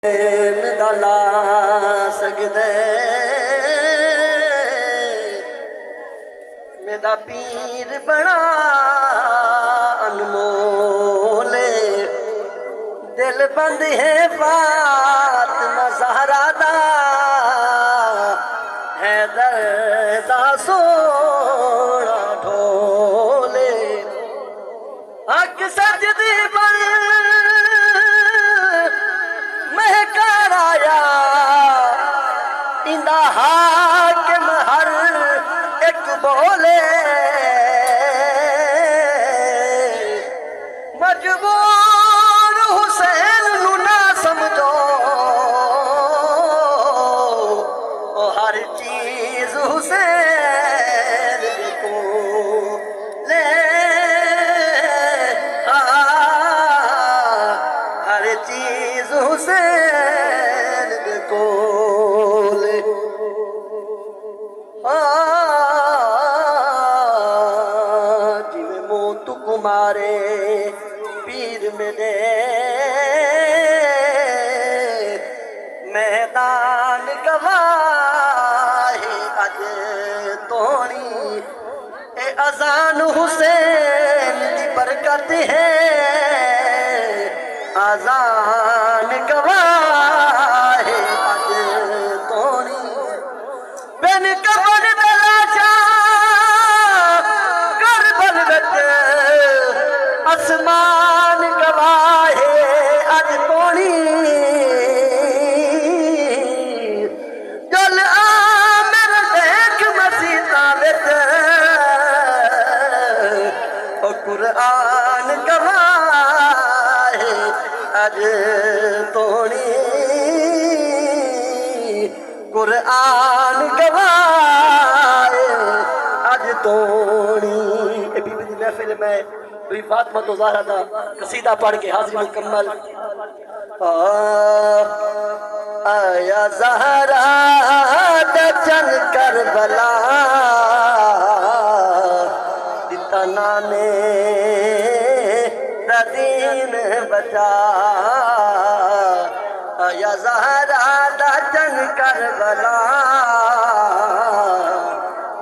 ला सकदे मेरा पीर बड़ा अनमोल दिल बंद है फातिमा ज़हरा दा हैदर दा सोना ढोले हक सजदी बन महकार आया इंदा हाकिम हर एक बोले मजबूर हुसैन नू ना समझो ओ हर चीज हुसैन को ले हर चीज हुसैन को ले जिवे मौत कुमारे पीर मेरे मैदान गवाही अज तोनी ए अजान हुसैन दी बरकत है अजान गवाही अज तोनी बिन कबर दलाशा करबल विच आसमान गवाहे अज तोनी जल आमिर देख मसीता विच ओ कुरान गवाहे अज तोनी कुरान गवाए अज तोनी बीबी दी महफिल में दुई फातिमा तो ज़हरा दा कसीदा पढ़ के हाजिरी मुकम्मल आया ज़हरा दचन करबला दिता नाने दीन बचा आया ज़हरा दचन करबला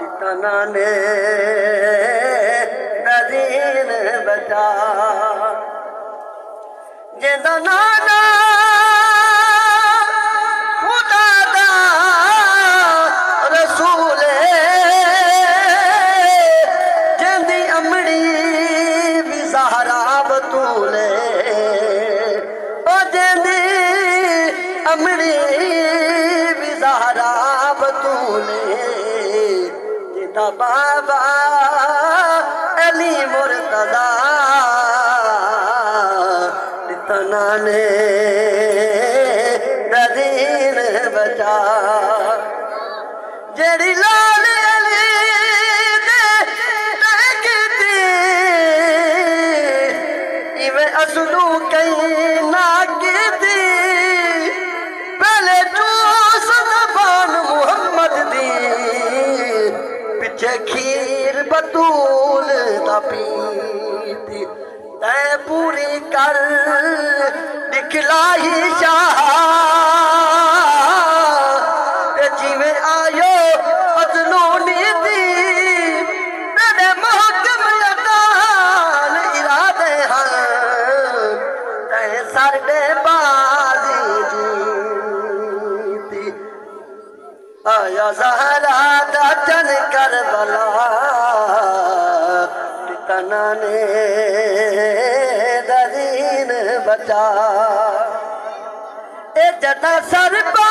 दिता नाने दीन बचा जिंदा नाना खुदा दा रसूल जिंदी अमड़ी भी ज़हरा बतूले ओ जिंदी अमड़ी भी ज़हरा बतूले जिंदा बाबा अली मुर्तदा इतना ने दीन बचा जेड़ी लाल अली दे तकती इवे असलू कई ना कीती पहले चूस ज़बान मुहम्मद दी पिछे खीर बतूल दा पीती तै पूरी कर दिखलाई शाह जिवें आयो बदलूनी दी तेरे महकम अकाल इरादे हैं तै साडे बाजी जीती आया ज़हरा दचन करबला तना ने दीन बचा ए जटा सर पा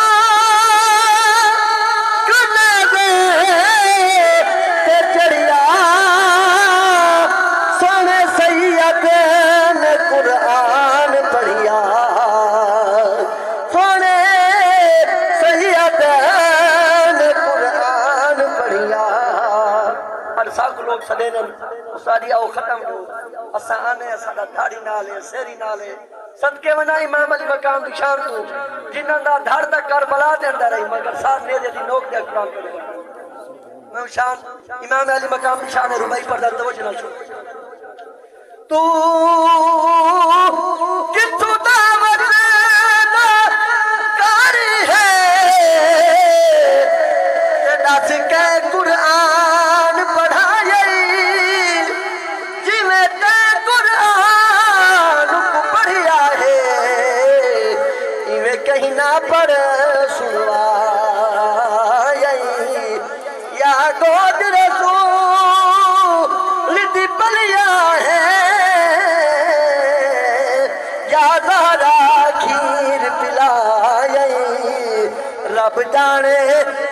चढ़िया सोने सैयद ने कुरान पढ़िया सोने सैयद ने कुरान पढ़िया और सब लोग सदे सारी आओ खत्म हो असा आने साडा दाढ़ी नाल है सेरी नाल है सदके वना इमाम अली मकाम दी शान तू जिन्हां दा धड़ तक करबला दे अंदर आई मगर साथ ने दी नोक दे कुरान पढ़ मैं शान इमाम अली मकाम दी शान रुबाई पढ़दा तवज्जो ना छो तू किथों दा वरदा कहीं ना पढ़ सुनवाई या गोद रसूल दी पलिया है या ज़हरा खीर पिलाई रब जाने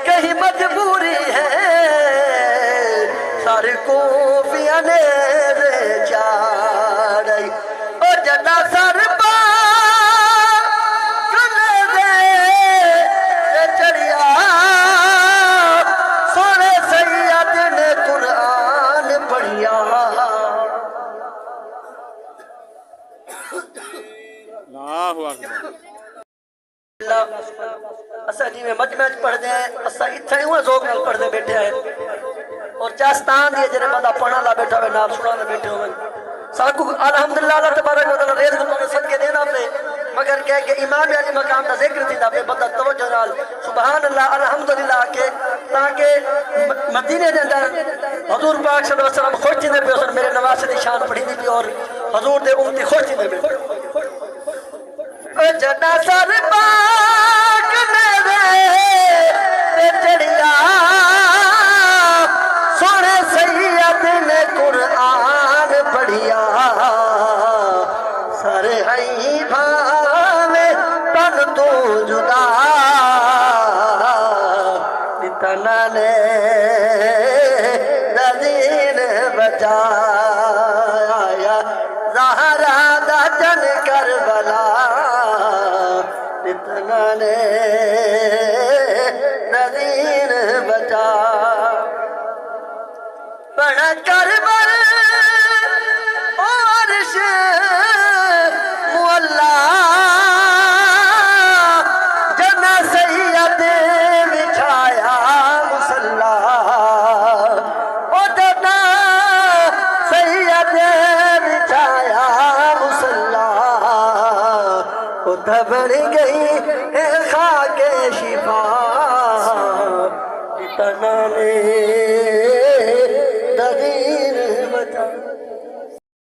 कहीं मजबूरी है सारे को भी अनेरे चाड़ई और जदा सर पा चढ़िया सोने सैयद ने कुरान पढ़िया असा जिमें मजमे पढ़ते हैं असा इतना ही जोक नाल पढ़ते बैठे हैं और चास्तान दिए जरे बंदा पढ़ा ला बैठा हुए नाल सुना बैठे हुए साकू अल्हम्दुलिल्लाह अल्लाह तबारक व तआला रिज़्क़ तो सदके देना पे मगर कह के इमाम अली मकाम दा जिक्र थींदा पे बंदा तवज्जो नाल सुभान अल्लाह अल्हम्दुलिल्लाह के ताकि मदीने दे अंदर हुजूर पाक सल्लल्लाहु अलैहि वसल्लम खुश थींदे पे और मेरे नवासे दी शान पढ़ी दी पे और हुजूर दे उम्मती खुश थींदे पे जदा सर पाक मेरे चढ़िया सोने सैयद ने कुरान पढ़िया सर हई भावे तन तो जुदा तना ने दीन बचाया ज़हरा दा जन करबला इतना ने दीन बचा बड़ा करबल और मुअल्ला जना सैयद बिछाया मुसल्ला ओ जना सैयद बिछाया मुसल्ला उधर बन गई है खाके शिफा इतना ने